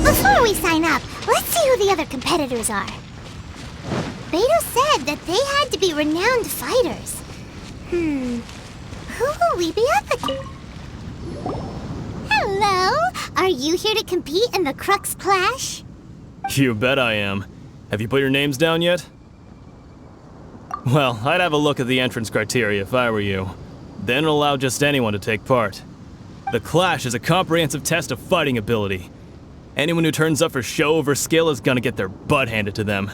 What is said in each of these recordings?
Before we sign up, let's see who the other competitors are. Beto said that they had to be renowned fighters. Who will we be up against? Hello! Are you here to compete in the Crux Clash? You bet I am. Have you put your names down yet? Well, I'd have a look at the entrance criteria if I were you. Then it'll allow just anyone to take part. The Clash is a comprehensive test of fighting ability. Anyone who turns up for show over skill is gonna get their butt handed to them.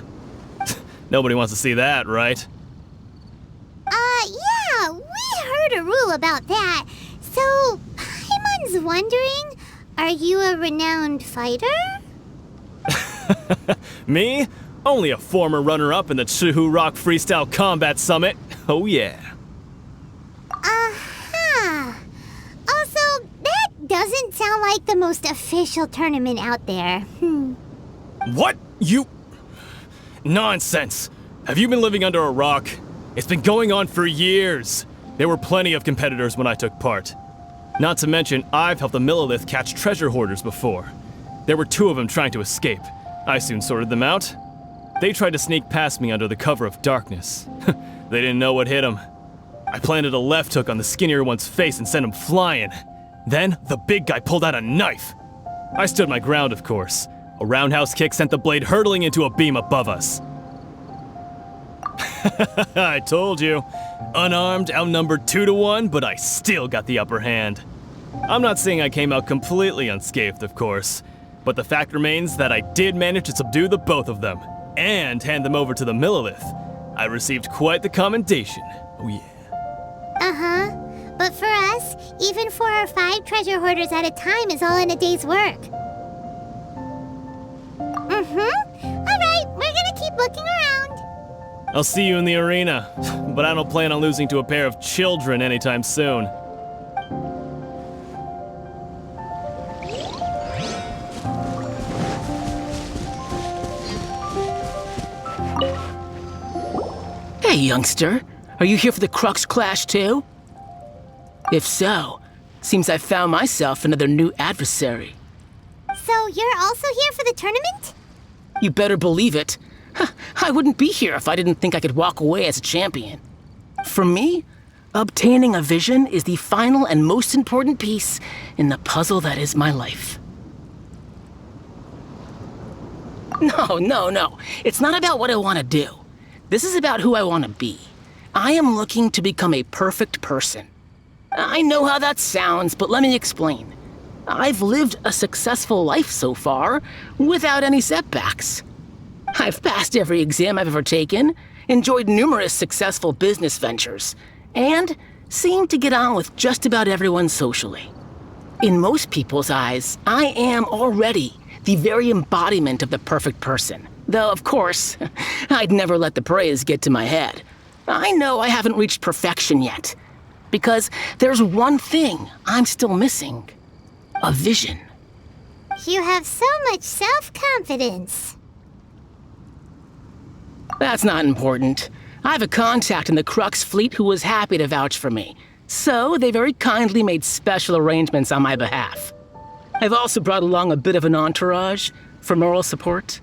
Nobody wants to see that, right? Yeah, we heard a rule about that. So, Paimon's wondering, are you a renowned fighter? Me? Only a former runner-up in the Chihu Rock Freestyle Combat Summit. Oh yeah. Also, that doesn't sound like the most official tournament out there. What? You... Nonsense. Have you been living under a rock? It's been going on for years. There were plenty of competitors when I took part. Not to mention, I've helped the Millilith catch treasure hoarders before. There were 2 of them trying to escape. I soon sorted them out. They tried to sneak past me under the cover of darkness. They didn't know what hit them. I planted a left hook on the skinnier one's face and sent him flying. Then, the big guy pulled out a knife. I stood my ground, of course. A roundhouse kick sent the blade hurtling into a beam above us. I told you. Unarmed, outnumbered 2 to 1, but I still got the upper hand. I'm not saying I came out completely unscathed, of course, but the fact remains that I did manage to subdue the both of them, and hand them over to the Millilith. I received quite the commendation. Oh yeah. But for us, even 4 or 5 treasure hoarders at a time is all in a day's work. Alright, we're gonna keep looking around. I'll see you in the arena, but I don't plan on losing to a pair of children anytime soon. Hey, youngster. Are you here for the Crux Clash too? If so, seems I found myself another new adversary. So you're also here for the tournament? You better believe it. I wouldn't be here if I didn't think I could walk away as a champion. For me, obtaining a vision is the final and most important piece in the puzzle that is my life. No. It's not about what I want to do. This is about who I want to be. I am looking to become a perfect person. I know how that sounds, but let me explain. I've lived a successful life so far, without any setbacks. I've passed every exam I've ever taken, enjoyed numerous successful business ventures, and seem to get on with just about everyone socially. In most people's eyes, I am already the very embodiment of the perfect person. Though, of course, I'd never let the praise get to my head. I know I haven't reached perfection yet, because there's one thing I'm still missing. A vision. You have so much self-confidence. That's not important. I have a contact in the Crux fleet who was happy to vouch for me, so they very kindly made special arrangements on my behalf. I've also brought along a bit of an entourage for moral support.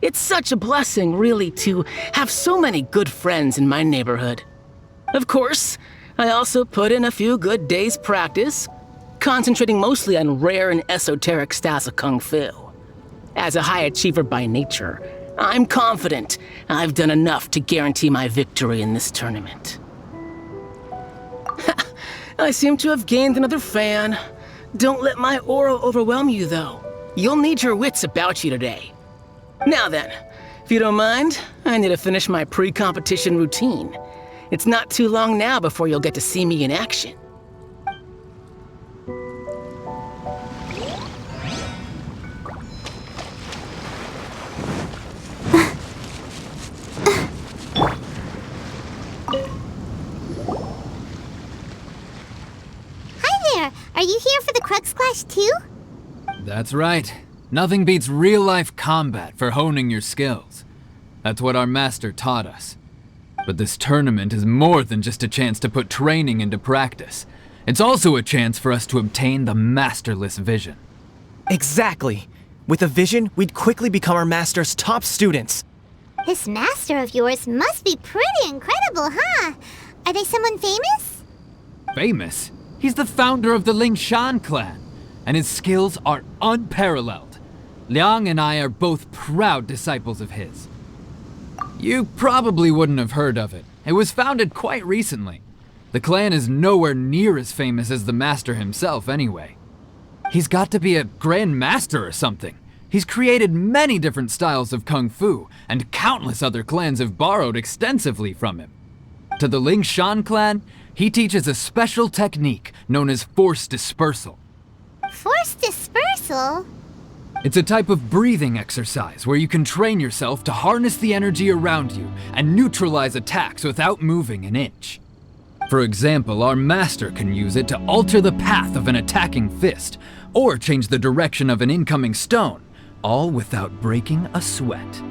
It's such a blessing, really, to have so many good friends in my neighborhood. Of course, I also put in a few good days' practice, concentrating mostly on rare and esoteric styles of Kung Fu. As a high achiever by nature, I'm confident I've done enough to guarantee my victory in this tournament. I seem to have gained another fan. Don't let my aura overwhelm you, though. You'll need your wits about you today. Now then, if you don't mind, I need to finish my pre-competition routine. It's not too long now before you'll get to see me in action. Are you here for the Crux Clash too? That's right. Nothing beats real-life combat for honing your skills. That's what our master taught us. But this tournament is more than just a chance to put training into practice. It's also a chance for us to obtain the masterless vision. Exactly. With a vision, we'd quickly become our master's top students. This master of yours must be pretty incredible, huh? Are they someone famous? Famous? He's the founder of the Lingshan clan, and his skills are unparalleled. Liang and I are both proud disciples of his. You probably wouldn't have heard of it. It was founded quite recently. The clan is nowhere near as famous as the master himself anyway. He's got to be a grand master or something. He's created many different styles of kung fu, and countless other clans have borrowed extensively from him. To the Lingshan clan, he teaches a special technique known as force dispersal. Force dispersal? It's a type of breathing exercise where you can train yourself to harness the energy around you and neutralize attacks without moving an inch. For example, our master can use it to alter the path of an attacking fist, or change the direction of an incoming stone, all without breaking a sweat.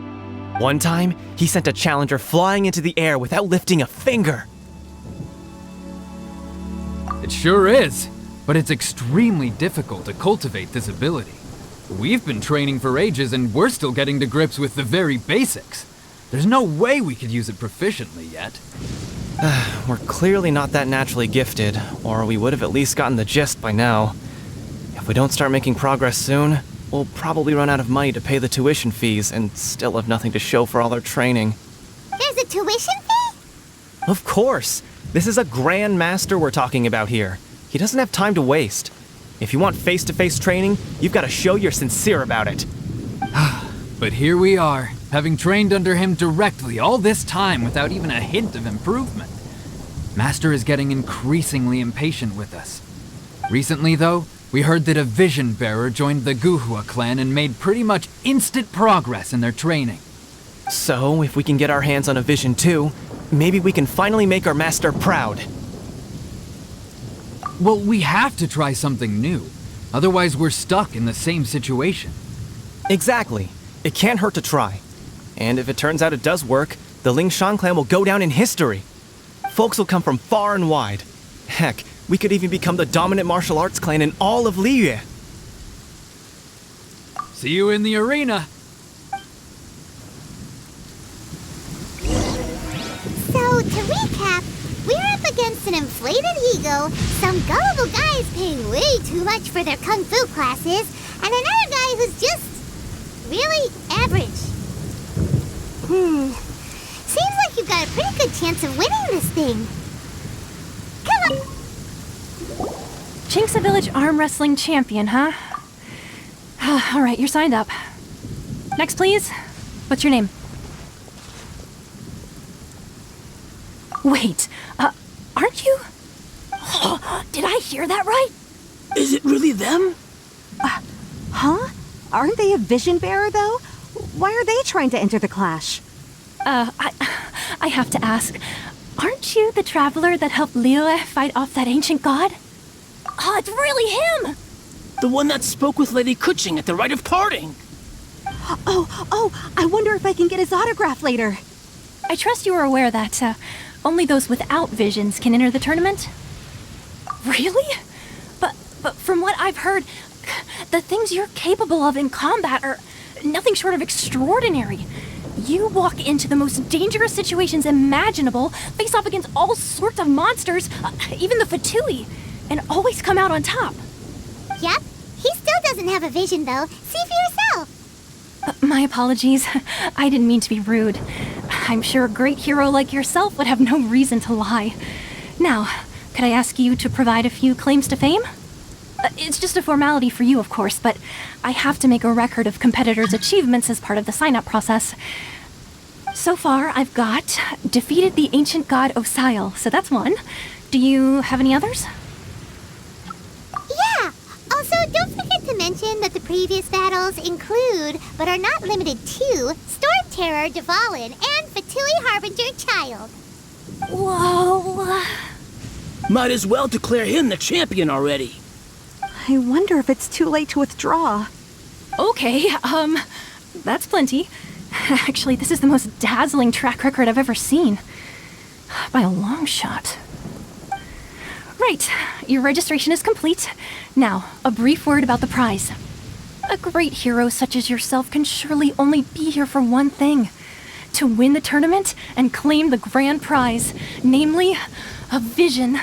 One time, he sent a challenger flying into the air without lifting a finger. It sure is, but it's extremely difficult to cultivate this ability. We've been training for ages and we're still getting to grips with the very basics. There's no way we could use it proficiently yet. We're clearly not that naturally gifted, or we would have at least gotten the gist by now. If we don't start making progress soon, we'll probably run out of money to pay the tuition fees and still have nothing to show for all our training. There's a tuition fee? Of course! This is a grand master we're talking about here. He doesn't have time to waste. If you want face-to-face training, you've got to show you're sincere about it. But here we are, having trained under him directly all this time without even a hint of improvement. Master is getting increasingly impatient with us. Recently, though, we heard that a vision bearer joined the Guhua clan and made pretty much instant progress in their training. So, if we can get our hands on a vision too, maybe we can finally make our master proud. Well, we have to try something new. Otherwise, we're stuck in the same situation. Exactly. It can't hurt to try. And if it turns out it does work, the Lingshan clan will go down in history. Folks will come from far and wide. Heck, we could even become the dominant martial arts clan in all of Liyue. See you in the arena. So, to recap, we're up against an inflated ego, some gullible guys paying way too much for their kung fu classes, and another guy who's just really average. Seems like you've got a pretty good chance of winning this thing. Come on! Chinksa Village arm wrestling champion, huh? All right, you're signed up. Next, please. What's your name? Wait, aren't you? Did I hear that right? Is it really them? Huh? Aren't they a vision bearer, though? Why are they trying to enter the clash? I have to ask, aren't you the traveler that helped Liyue fight off that ancient god? Oh, it's really him! The one that spoke with Lady Kuching at the rite of parting. Oh, I wonder if I can get his autograph later. I trust you are aware that, only those without visions can enter the tournament? Really? But from what I've heard, the things you're capable of in combat are nothing short of extraordinary. You walk into the most dangerous situations imaginable, face off against all sorts of monsters, even the Fatui, and always come out on top. Yep. He still doesn't have a vision, though. See for yourself. My apologies. I didn't mean to be rude. I'm sure a great hero like yourself would have no reason to lie. Now, could I ask you to provide a few claims to fame? It's just a formality for you, of course, but I have to make a record of competitors' achievements as part of the sign-up process. So far, I've got defeated the ancient god Osial, so that's one. Do you have any others? Yeah. Also, don't forget to mention that the previous battles include, but are not limited to, Storm Terror, Dvalin, and Fatui Harbinger Child. Whoa. Might as well declare him the champion already. I wonder if it's too late to withdraw. Okay, that's plenty. Actually, this is the most dazzling track record I've ever seen. By a long shot. Right, your registration is complete. Now, a brief word about the prize. A great hero such as yourself can surely only be here for one thing. To win the tournament and claim the grand prize, namely, a vision.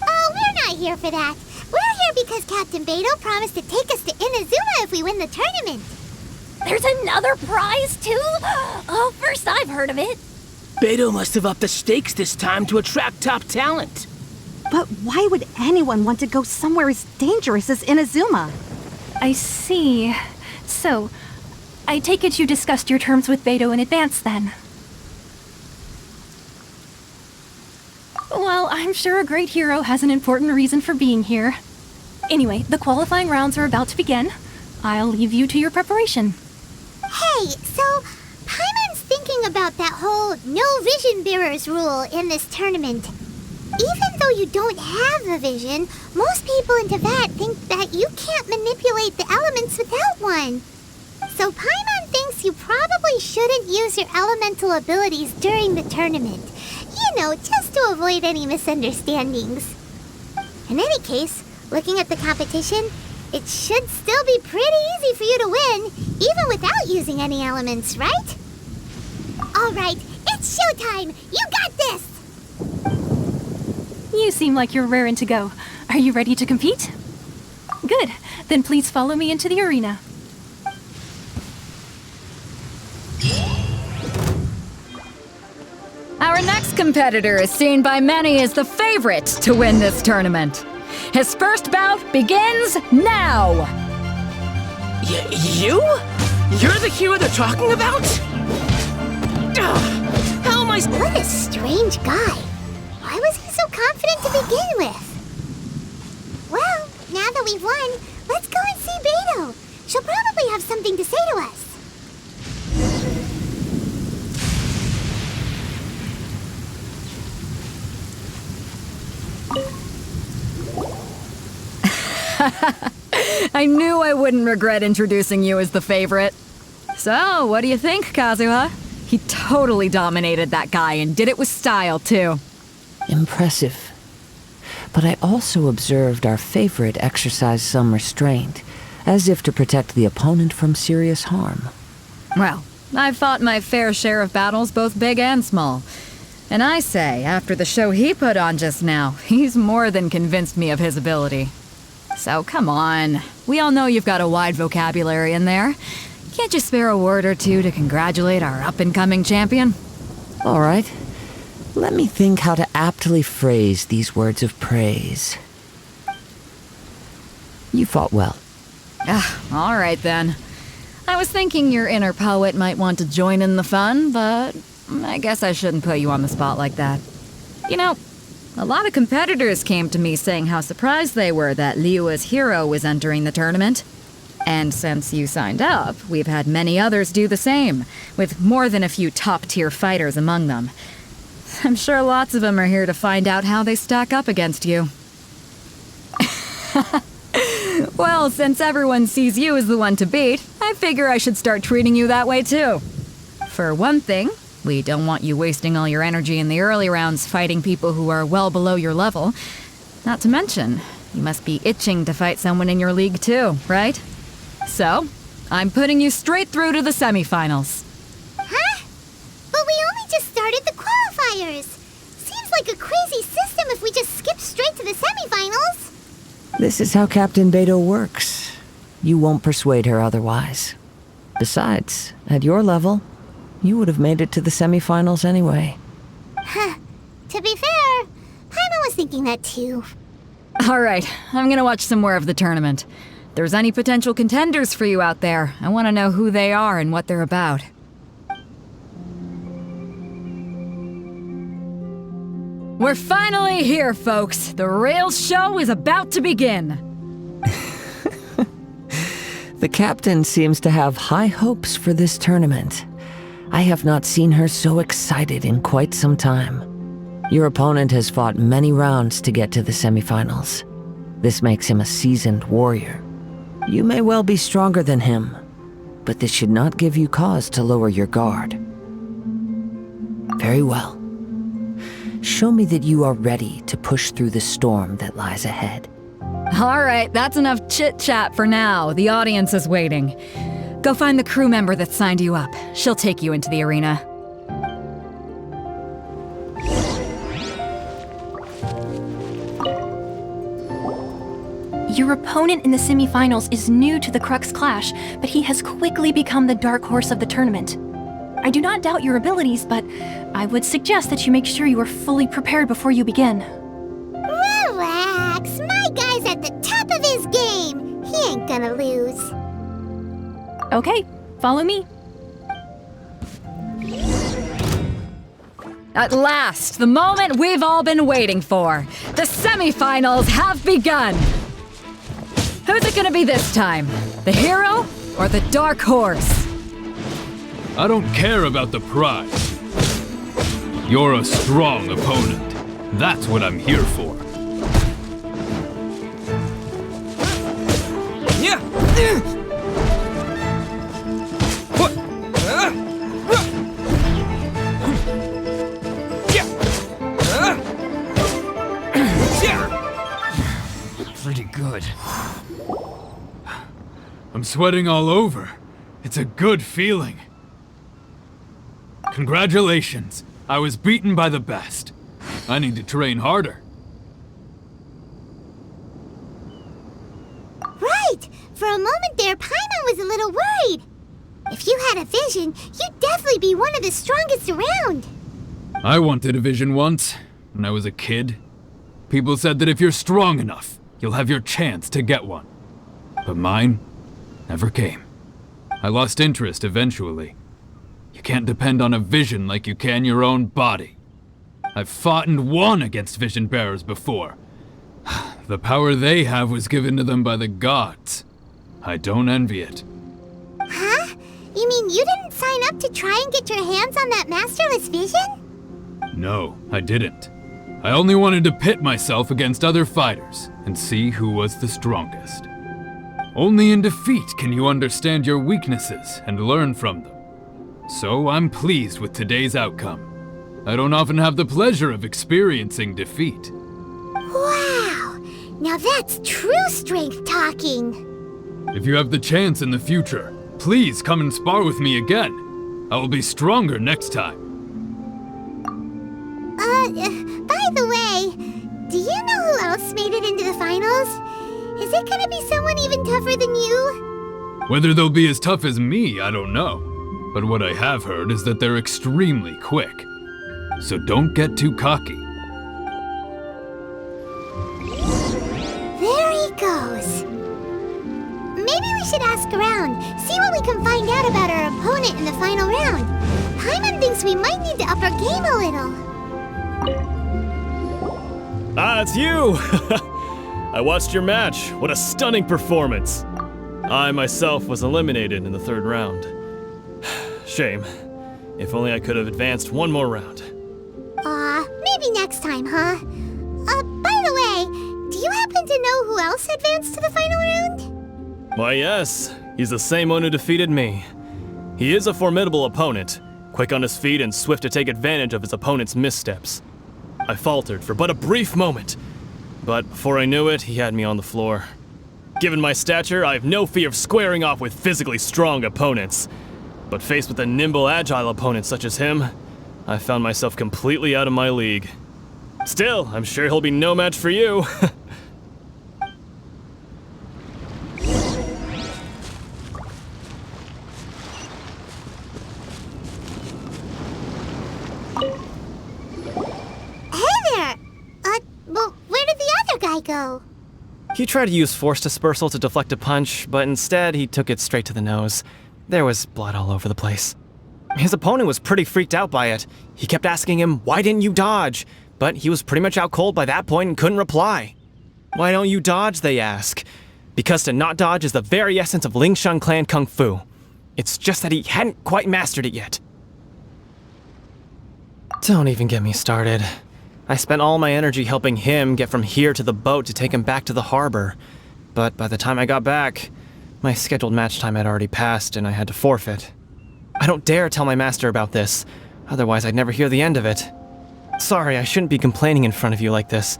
Oh, we're not here for that. We're here because Captain Beto promised to take us to Inazuma if we win the tournament. There's another prize, too? Oh, first I've heard of it. Beto must have upped the stakes this time to attract top talent. But why would anyone want to go somewhere as dangerous as Inazuma? I see. So, I take it you discussed your terms with Beto in advance, then? Well, I'm sure a great hero has an important reason for being here. Anyway, the qualifying rounds are about to begin. I'll leave you to your preparation. Hey, so Paimon's thinking about that whole no vision bearers rule in this tournament. Even though you don't have a vision, most people in Teyvat think that you can't manipulate the elements without one. So Paimon thinks you probably shouldn't use your elemental abilities during the tournament. You know, just to avoid any misunderstandings. In any case, looking at the competition, it should still be pretty easy for you to win, even without using any elements, right? All right, it's showtime! You got this! You seem like you're raring to go. Are you ready to compete? Good. Then please follow me into the arena. Our next competitor is seen by many as the favorite to win this tournament. His first bout begins now! You? You're the hero they're talking about? How am I... What a strange guy. Why was he so confident to begin with? Well, now that we've won, let's go and see Beto. She'll probably have something to say to us. I knew I wouldn't regret introducing you as the favorite. So, what do you think, Kazuha? He totally dominated that guy and did it with style, too. Impressive. But I also observed our favorite exercise some restraint, as if to protect the opponent from serious harm. Well, I've fought my fair share of battles, both big and small. And I say, after the show he put on just now, he's more than convinced me of his ability. So come on, we all know you've got a wide vocabulary in there. Can't you spare a word or two to congratulate our up-and-coming champion? All right. Let me think how to aptly phrase these words of praise. You fought well. All right then. I was thinking your inner poet might want to join in the fun, but I guess I shouldn't put you on the spot like that. You know, a lot of competitors came to me saying how surprised they were that Liyue's hero was entering the tournament. And since you signed up, we've had many others do the same, with more than a few top-tier fighters among them. I'm sure lots of them are here to find out how they stack up against you. Well, since everyone sees you as the one to beat, I figure I should start treating you that way too. For one thing, we don't want you wasting all your energy in the early rounds fighting people who are well below your level. Not to mention, you must be itching to fight someone in your league too, right? So, I'm putting you straight through to the semifinals. Huh? But we only just started the qualifiers. Seems like a crazy system if we just skip straight to the semifinals. This is how Captain Beto works. You won't persuade her otherwise. Besides, at your level, you would have made it to the semifinals anyway. Huh. To be fair, Paimon was thinking that too. Alright, I'm gonna watch some more of the tournament. If there's any potential contenders for you out there, I want to know who they are and what they're about. We're finally here, folks. The rail show is about to begin. The captain seems to have high hopes for this tournament. I have not seen her so excited in quite some time. Your opponent has fought many rounds to get to the semifinals. This makes him a seasoned warrior. You may well be stronger than him, but this should not give you cause to lower your guard. Very well. Show me that you are ready to push through the storm that lies ahead. Alright, that's enough chit-chat for now. The audience is waiting. Go find the crew member that signed you up. She'll take you into the arena. Your opponent in the semifinals is new to the Crux Clash, but he has quickly become the dark horse of the tournament. I do not doubt your abilities, but I would suggest that you make sure you are fully prepared before you begin. Relax, my guy's at the top of his game. He ain't gonna lose. Okay, follow me. At last, the moment we've all been waiting for. The semifinals have begun. Who's it gonna be this time? The hero or the dark horse? I don't care about the prize. You're a strong opponent. That's what I'm here for. Pretty good. I'm sweating all over. It's a good feeling. Congratulations. I was beaten by the best. I need to train harder. Right! For a moment there, Paimon was a little worried. If you had a vision, you'd definitely be one of the strongest around. I wanted a vision once, when I was a kid. People said that if you're strong enough, you'll have your chance to get one. But mine never came. I lost interest eventually. You can't depend on a vision like you can your own body. I've fought and won against vision bearers before. The power they have was given to them by the gods. I don't envy it. Huh? You mean you didn't sign up to try and get your hands on that masterless vision? No, I didn't. I only wanted to pit myself against other fighters and see who was the strongest. Only in defeat can you understand your weaknesses and learn from them. So I'm pleased with today's outcome. I don't often have the pleasure of experiencing defeat. Wow! Now that's true strength talking. If you have the chance in the future, please come and spar with me again. I will be stronger next time. By the way, do you know who else made it into the finals? Is it gonna be someone even tougher than you? Whether they'll be as tough as me, I don't know. But what I have heard is that they're extremely quick. So don't get too cocky. There he goes. Maybe we should ask around, see what we can find out about our opponent in the final round. Paimon thinks we might need to up our game a little. Ah, it's you! I watched your match. What a stunning performance. I myself was eliminated in the 3rd round. Shame. If only I could have advanced one more round. Maybe next time, huh? By the way, do you happen to know who else advanced to the final round? Why, yes. He's the same one who defeated me. He is a formidable opponent, quick on his feet and swift to take advantage of his opponent's missteps. I faltered for but a brief moment, but before I knew it, he had me on the floor. Given my stature, I have no fear of squaring off with physically strong opponents. But faced with a nimble, agile opponent such as him, I found myself completely out of my league. Still, I'm sure he'll be no match for you. Well, where did the other guy go? He tried to use force dispersal to deflect a punch, but instead he took it straight to the nose. There was blood all over the place. His opponent was pretty freaked out by it. He kept asking him, "Why didn't you dodge?" But he was pretty much out cold by that point and couldn't reply. "Why don't you dodge?" they ask. Because to not dodge is the very essence of Lingshan clan kung fu. It's just that he hadn't quite mastered it yet. Don't even get me started. I spent all my energy helping him get from here to the boat to take him back to the harbor. But by the time I got back, my scheduled match time had already passed and I had to forfeit. I don't dare tell my master about this, otherwise I'd never hear the end of it. Sorry, I shouldn't be complaining in front of you like this.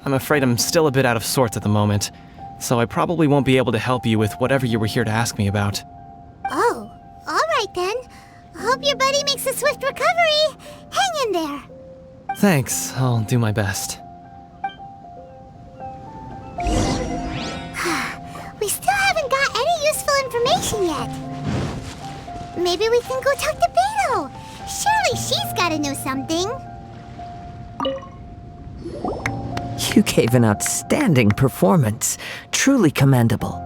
I'm afraid I'm still a bit out of sorts at the moment, so I probably won't be able to help you with whatever you were here to ask me about. Oh, alright then. Hope your buddy makes a swift recovery. Hang in there. Thanks, I'll do my best. We still haven't got any useful information yet. Maybe we can go talk to Pyro. Surely she's gotta know something. You gave an outstanding performance. Truly commendable.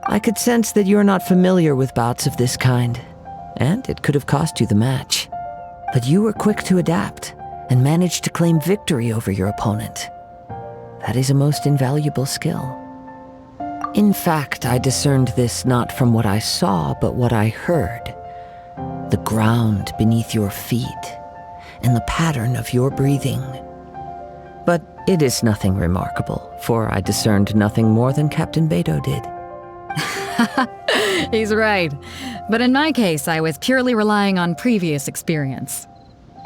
I could sense that you're not familiar with bouts of this kind, and it could have cost you the match. But you were quick to adapt and managed to claim victory over your opponent. That is a most invaluable skill. In fact, I discerned this not from what I saw, but what I heard. The ground beneath your feet and the pattern of your breathing. But it is nothing remarkable, for I discerned nothing more than Captain Beto did. He's right. But in my case, I was purely relying on previous experience.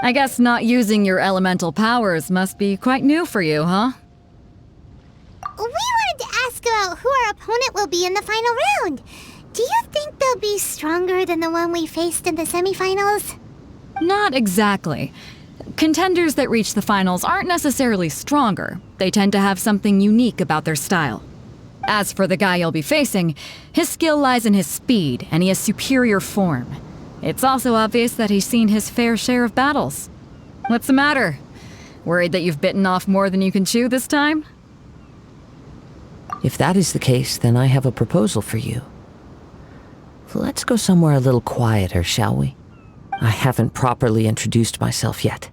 I guess not using your elemental powers must be quite new for you, huh? We wanted to ask about who our opponent will be in the final round. Do you think they'll be stronger than the one we faced in the semifinals? Not exactly. Contenders that reach the finals aren't necessarily stronger. They tend to have something unique about their style. As for the guy you'll be facing, his skill lies in his speed, and he has superior form. It's also obvious that he's seen his fair share of battles. What's the matter? Worried that you've bitten off more than you can chew this time? If that is the case, then I have a proposal for you. Let's go somewhere a little quieter, shall we? I haven't properly introduced myself yet.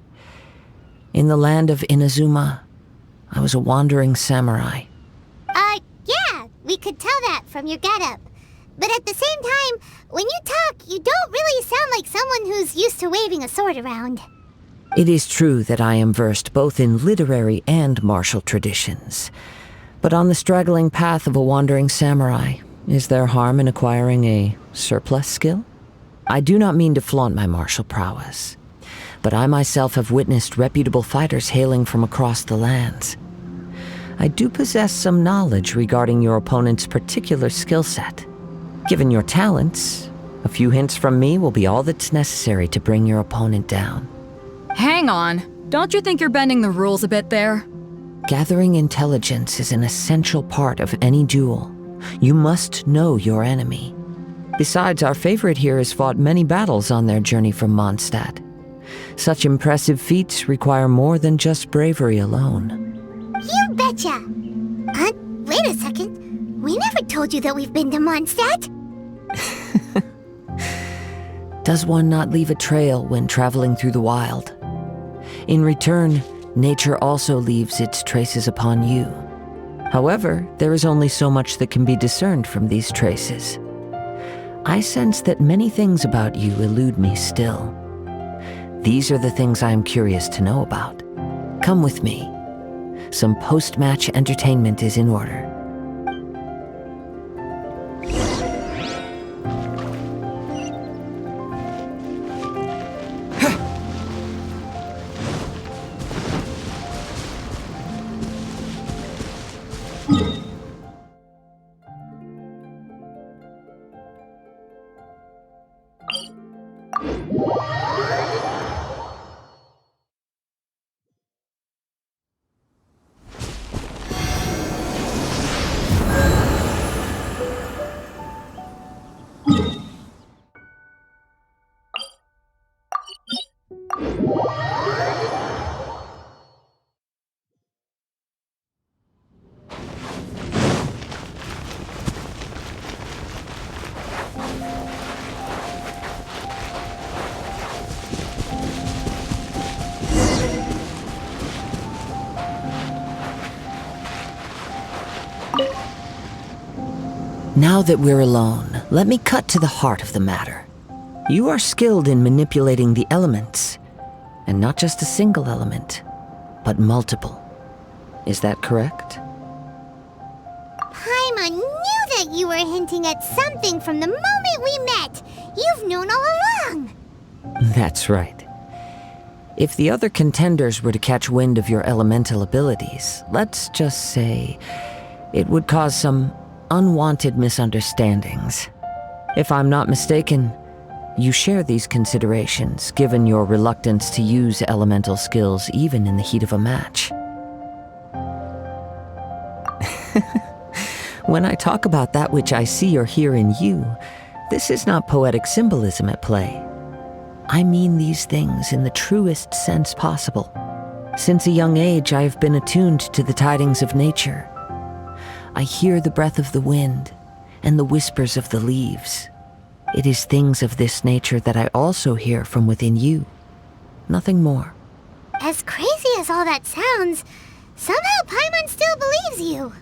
In the land of Inazuma, I was a wandering samurai. Yeah, we could tell that from your getup. But at the same time, when you talk, you don't really sound like someone who's used to waving a sword around. It is true that I am versed both in literary and martial traditions. But on the straggling path of a wandering samurai, is there harm in acquiring a surplus skill? I do not mean to flaunt my martial prowess, but I myself have witnessed reputable fighters hailing from across the lands. I do possess some knowledge regarding your opponent's particular skill set. Given your talents, a few hints from me will be all that's necessary to bring your opponent down. Hang on. Don't you think you're bending the rules a bit there? Gathering intelligence is an essential part of any duel. You must know your enemy. Besides, our favorite here has fought many battles on their journey from Mondstadt. Such impressive feats require more than just bravery alone. You betcha! Wait a second. We never told you that we've been to Mondstadt. Does one not leave a trail when traveling through the wild? In return, nature also leaves its traces upon you. However, there is only so much that can be discerned from these traces. I sense that many things about you elude me still. These are the things I am curious to know about. Come with me. Some post-match entertainment is in order. Now that we're alone, let me cut to the heart of the matter. You are skilled in manipulating the elements, and not just a single element, but multiple. Is that correct? Paimon knew that you were hinting at something from the moment we met. You've known all along. That's right. If the other contenders were to catch wind of your elemental abilities, let's just say it would cause some unwanted misunderstandings. If I'm not mistaken, you share these considerations, given your reluctance to use elemental skills even in the heat of a match. When I talk about that which I see or hear in you, this is not poetic symbolism at play. I mean these things in the truest sense possible. Since a young age, I have been attuned to the tidings of nature. I hear the breath of the wind and the whispers of the leaves. It is things of this nature that I also hear from within you. Nothing more. As crazy as all that sounds, somehow Paimon still believes you.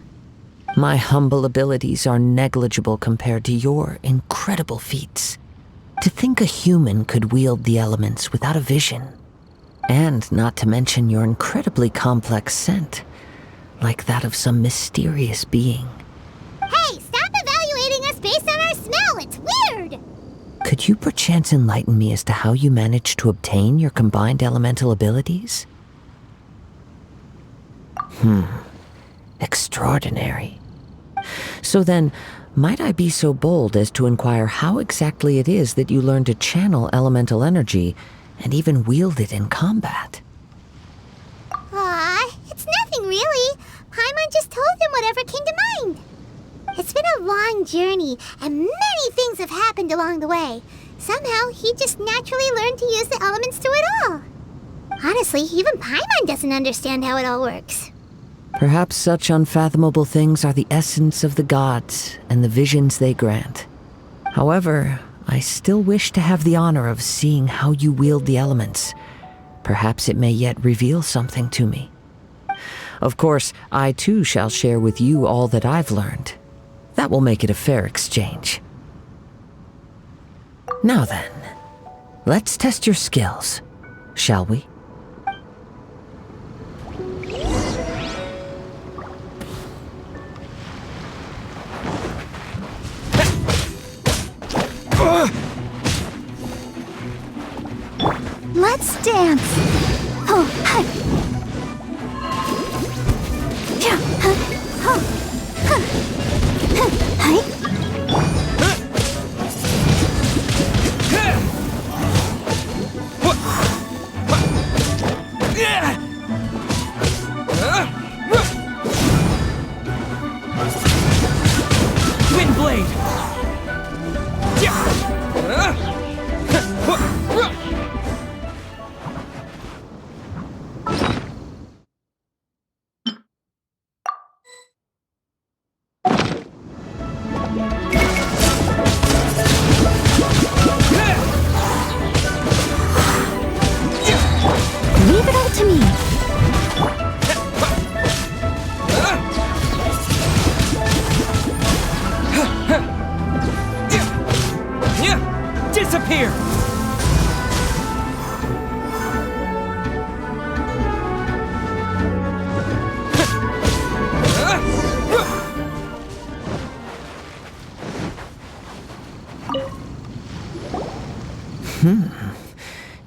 My humble abilities are negligible compared to your incredible feats. To think a human could wield the elements without a vision. And not to mention your incredibly complex scent, like that of some mysterious being. Hey, stop evaluating us based on our smell! It's weird! Could you perchance enlighten me as to how you managed to obtain your combined elemental abilities? Extraordinary. So then, might I be so bold as to inquire how exactly it is that you learned to channel elemental energy and even wield it in combat? Aw, it's nothing really. Paimon just told him whatever came to mind. It's been a long journey, and many things have happened along the way. Somehow, he just naturally learned to use the elements through it all. Honestly, even Paimon doesn't understand how it all works. Perhaps such unfathomable things are the essence of the gods and the visions they grant. However, I still wish to have the honor of seeing how you wield the elements. Perhaps it may yet reveal something to me. Of course, I too shall share with you all that I've learned. That will make it a fair exchange. Now then, let's test your skills, shall we? Let's dance! Oh, hi! Yeah, huh, huh, hi! Wind blade!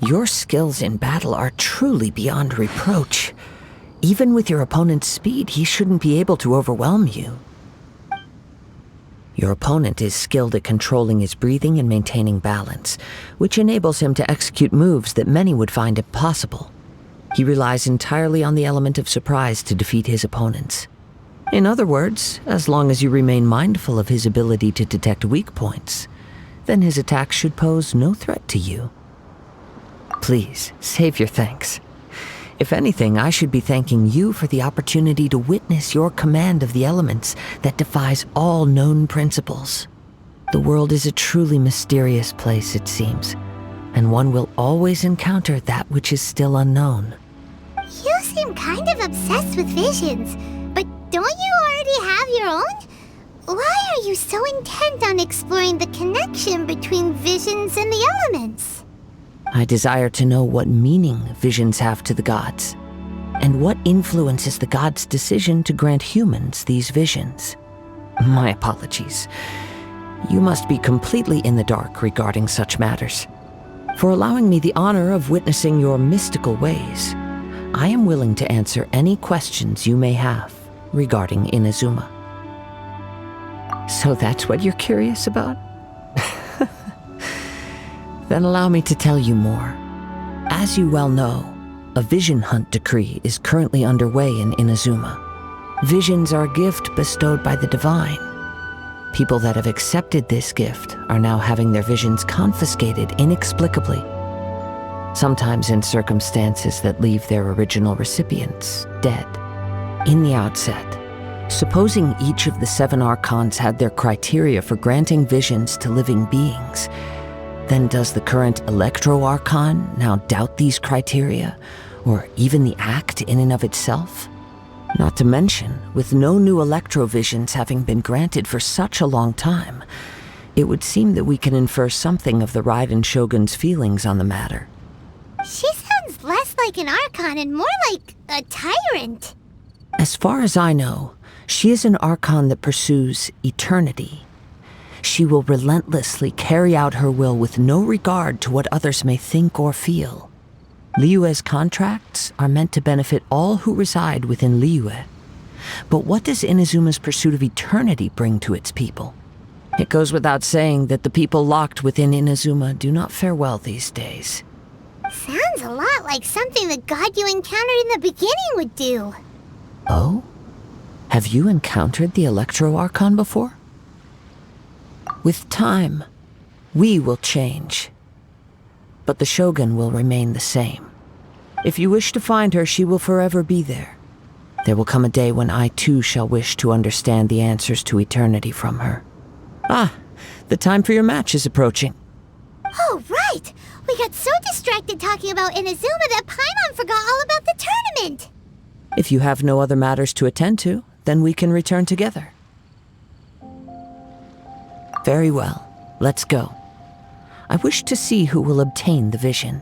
Your skills in battle are truly beyond reproach. Even with your opponent's speed, he shouldn't be able to overwhelm you. Your opponent is skilled at controlling his breathing and maintaining balance, which enables him to execute moves that many would find impossible. He relies entirely on the element of surprise to defeat his opponents. In other words, as long as you remain mindful of his ability to detect weak points, then his attacks should pose no threat to you. Please, save your thanks. If anything, I should be thanking you for the opportunity to witness your command of the elements that defies all known principles. The world is a truly mysterious place, it seems, and one will always encounter that which is still unknown. You seem kind of obsessed with visions, but don't you already have your own? Why are you so intent on exploring the connection between visions and the elements? I desire to know what meaning visions have to the gods, and what influences the gods' decision to grant humans these visions. My apologies. You must be completely in the dark regarding such matters. For allowing me the honor of witnessing your mystical ways, I am willing to answer any questions you may have regarding Inazuma. So that's what you're curious about? Then allow me to tell you more. As you well know, a vision hunt decree is currently underway in Inazuma. Visions are a gift bestowed by the divine. People that have accepted this gift are now having their visions confiscated inexplicably, sometimes in circumstances that leave their original recipients dead. In the outset, supposing each of the 7 archons had their criteria for granting visions to living beings, then does the current Electro Archon now doubt these criteria, or even the act in and of itself? Not to mention, with no new Electro visions having been granted for such a long time, it would seem that we can infer something of the Raiden Shogun's feelings on the matter. She sounds less like an Archon and more like a tyrant. As far as I know, she is an Archon that pursues eternity. She will relentlessly carry out her will with no regard to what others may think or feel. Liyue's contracts are meant to benefit all who reside within Liyue. But what does Inazuma's pursuit of eternity bring to its people? It goes without saying that the people locked within Inazuma do not fare well these days. Sounds a lot like something the god you encountered in the beginning would do. Oh? Have you encountered the Electro Archon before? With time, we will change. But the Shogun will remain the same. If you wish to find her, she will forever be there. There will come a day when I too shall wish to understand the answers to eternity from her. Ah, the time for your match is approaching. Oh, right! We got so distracted talking about Inazuma that Paimon forgot all about the tournament! If you have no other matters to attend to, then we can return together. Very well, let's go. I wish to see who will obtain the vision.